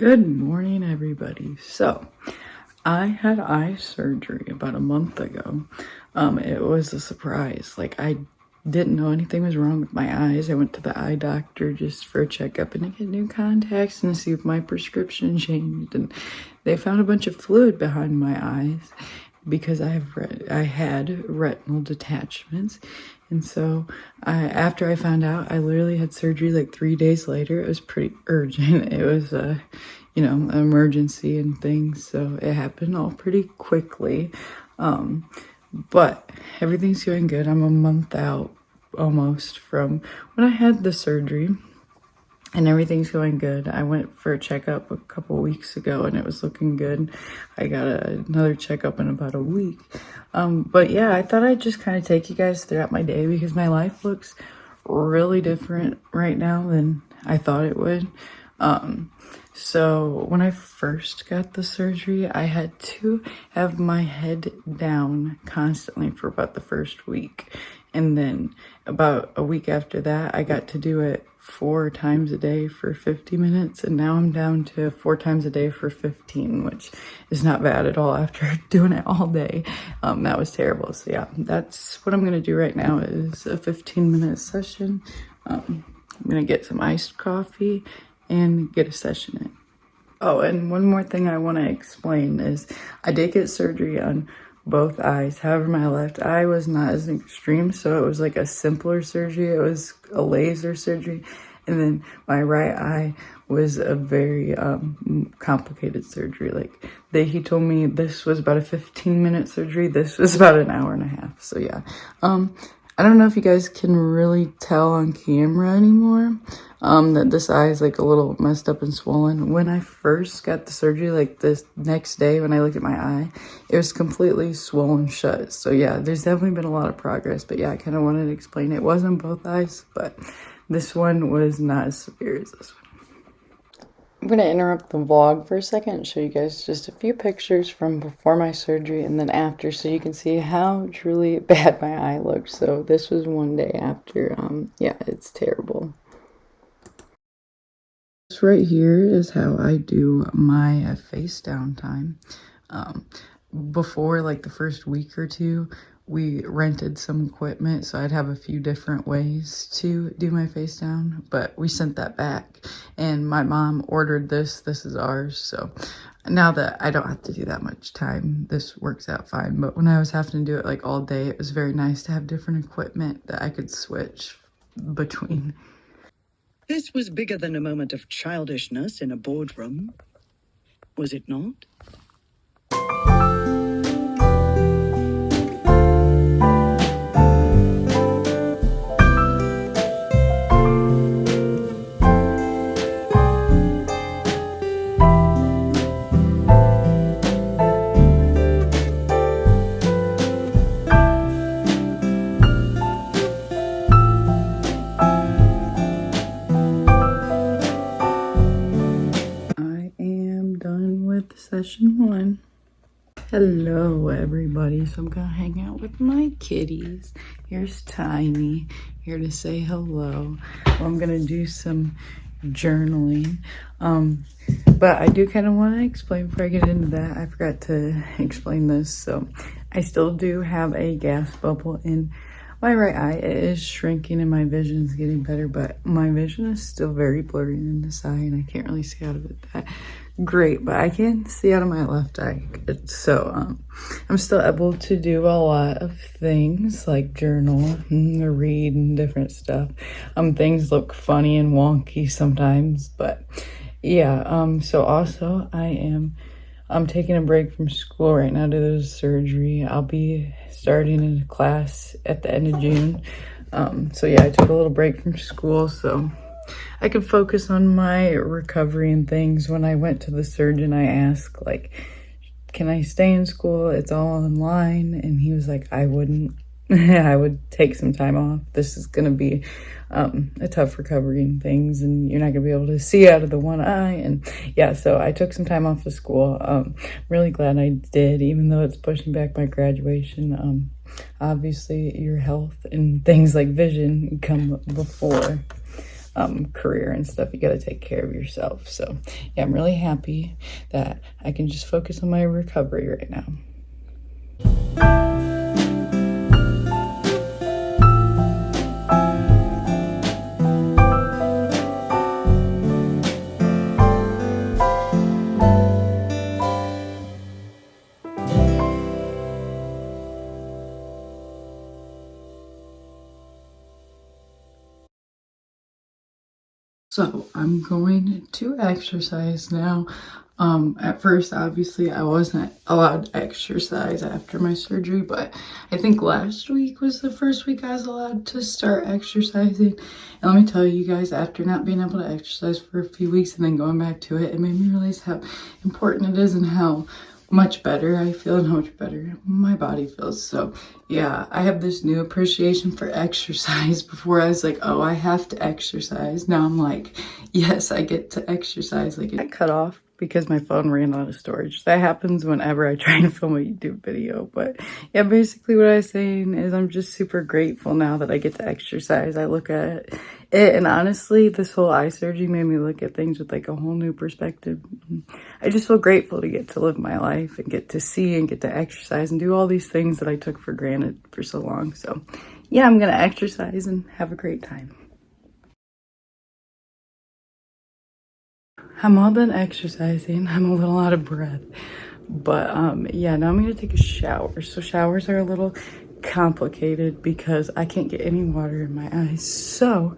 Good morning, everybody. So, I had eye surgery about a month ago. It was a surprise. Like, I didn't know anything was wrong with my eyes. I went to the eye doctor just for a checkup and to get new contacts and see if my prescription changed. And they found a bunch of fluid behind my eyes because I had retinal detachments. And so after I found out, I literally had surgery like 3 days later. It was pretty urgent. It was an emergency and things. So it happened all pretty quickly. But everything's going good. I'm a month out almost from when I had the surgery. And everything's going good. I went for a checkup a couple weeks ago and it was looking good. I got another checkup in about a week. But yeah, I thought I'd just kind of take you guys throughout my day because my life looks really different right now than I thought it would. So when I first got the surgery, I had to have my head down constantly for about the first week. And then about a week after that, I got to do it 4 times a day for 50 minutes. And now I'm down to 4 times a day for 15, which is not bad at all after doing it all day. That was terrible. So yeah, that's what I'm going to do right now is a 15-minute session. I'm going to get some iced coffee and get a session in. Oh, and one more thing I want to explain is I did get surgery on both eyes. However, my left eye was not as extreme, so it was like a simpler surgery. It was a laser surgery. And then my right eye was a very complicated surgery. Like he told me this was about a 15-minute surgery. This was about an hour and a half. So yeah. I don't know if you guys can really tell on camera anymore that this eye is like a little messed up and swollen. When I first got the surgery, like this next day when I looked at my eye, it was completely swollen shut. So yeah, there's definitely been a lot of progress. But yeah, I kind of wanted to explain it was on both eyes, but this one was not as severe as this one. I'm going to interrupt the vlog for a second and show you guys just a few pictures from before my surgery and then after so you can see how truly bad my eye looked. So this was one day after. Yeah, it's terrible. This right here is how I do my face down time. Before like the first week or two, we rented some equipment, so I'd have a few different ways to do my face down, but we sent that back and my mom ordered this. This is ours. So now that I don't have to do that much time, this works out fine. But when I was having to do it like all day, it was very nice to have different equipment that I could switch between. This was bigger than a moment of childishness in a boardroom, was it not? Session 1. Hello everybody. So I'm gonna hang out with my kitties. Here's Tiny here to say hello. I'm gonna do some journaling, but I do kind of want to explain before I get into that. I forgot to explain this. So I still do have a gas bubble in my right eye. It is shrinking and my vision is getting better, but my vision is still very blurry in this eye and I can't really see out of it that great, but I can see out of my left eye. So I'm still able to do a lot of things like journal and read and different stuff. Things look funny and wonky sometimes, but yeah. So also I'm taking a break from school right now due to the surgery. I'll be starting in a class at the end of June. So yeah, I took a little break from school so I could focus on my recovery and things. When I went to the surgeon, I asked, like, can I stay in school? It's all online. And he was like, I wouldn't. I would take some time off. This is going to be a tough recovery and things, and you're not going to be able to see out of the one eye. And yeah, so I took some time off of school. Really glad I did, even though it's pushing back my graduation. Obviously, your health and things like vision come before. career and stuff. You got to take care of yourself. So yeah, I'm really happy that I can just focus on my recovery right now. So I'm going to exercise now. At first, obviously, I wasn't allowed to exercise after my surgery, but I think last week was the first week I was allowed to start exercising. And let me tell you guys, after not being able to exercise for a few weeks and then going back to it, it made me realize how important it is and how much better I feel and how much better my body feels. So yeah, I have this new appreciation for exercise. Before I was like, oh, I have to exercise. Now I'm like, yes, I get to exercise. Like, I cut off because my phone ran out of storage. That happens whenever I try and film a YouTube video. But yeah, basically what I was saying is I'm just super grateful now that I get to exercise. I look at it, and honestly, this whole eye surgery made me look at things with like a whole new perspective. I just feel grateful to get to live my life and get to see and get to exercise and do all these things that I took for granted for so long. So yeah, I'm gonna exercise and have a great time. I'm all done exercising. I'm a little out of breath. But yeah, now I'm gonna take a shower. So showers are a little complicated because I can't get any water in my eyes. So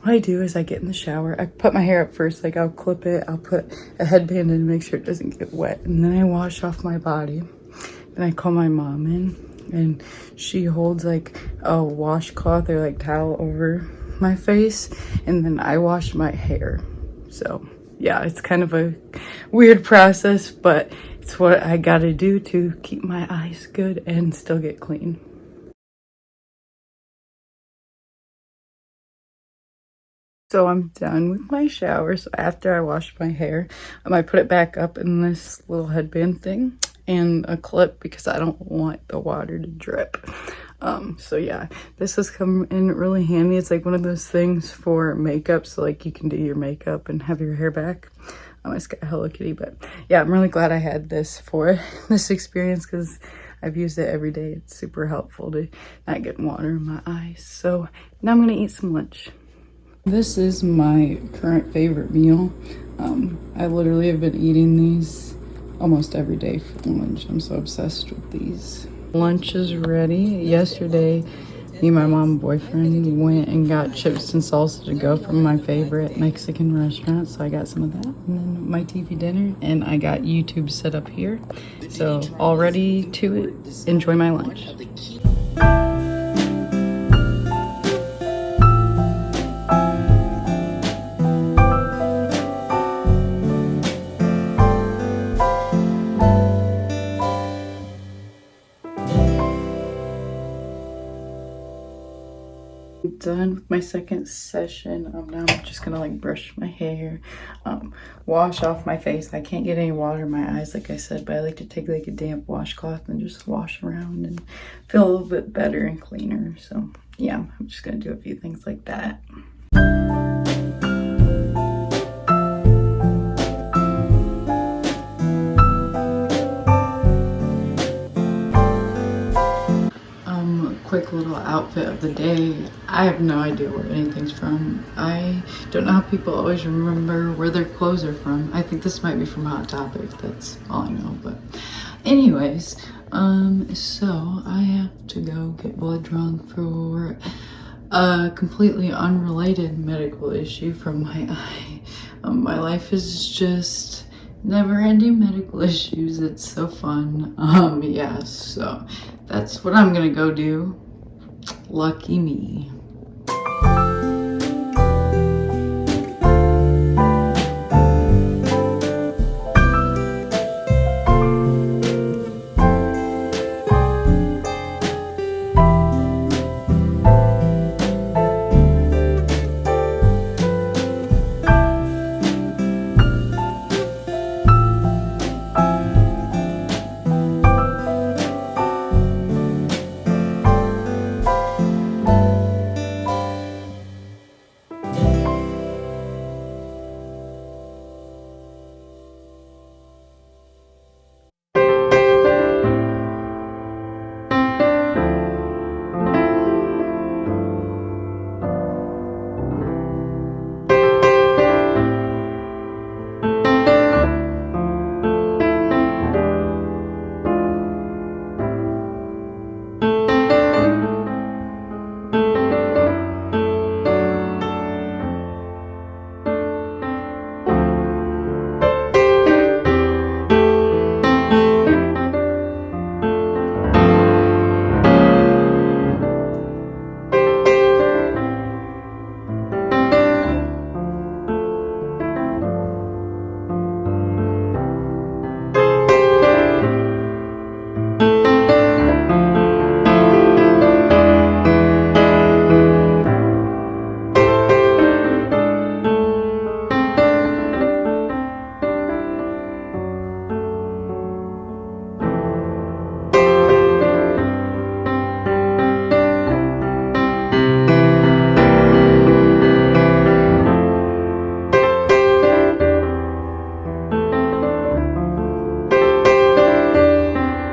what I do is I get in the shower. I put my hair up first, like I'll clip it. I'll put a headband in to make sure it doesn't get wet. And then I wash off my body. Then I call my mom in and she holds like a washcloth or like towel over my face. And then I wash my hair. So yeah, it's kind of a weird process, but it's what I gotta do to keep my eyes good and still get clean. So I'm done with my shower. So after I wash my hair, I put it back up in this little headband thing and a clip because I don't want the water to drip. So yeah, this has come in really handy. It's like one of those things for makeup, so like you can do your makeup and have your hair back. It's got Hello Kitty, but yeah, I'm really glad I had this for this experience because I've used it every day. It's super helpful to not get water in my eyes. So now I'm gonna eat some lunch. This is my current favorite meal. I literally have been eating these almost every day for lunch. I'm so obsessed with these. Lunch is ready. Yesterday, me and my mom and boyfriend went and got chips and salsa to go from my favorite Mexican restaurant. So I got some of that and then my TV dinner, and I got YouTube set up here. So all ready to enjoy my lunch. Done with my second session. Now I'm just gonna like brush my hair, wash off my face. I can't get any water in my eyes, like I said, but I like to take like a damp washcloth and just wash around and feel a little bit better and cleaner. So yeah, I'm just gonna do a few things like that. Quick little outfit of the day. I have no idea where anything's from. I don't know how people always remember where their clothes are from. I think this might be from Hot Topic. That's all I know. But anyways, so I have to go get blood drawn for a completely unrelated medical issue from my eye. My life is just never-ending medical issues. It's so fun. Yeah, so that's what I'm gonna go do. Lucky me.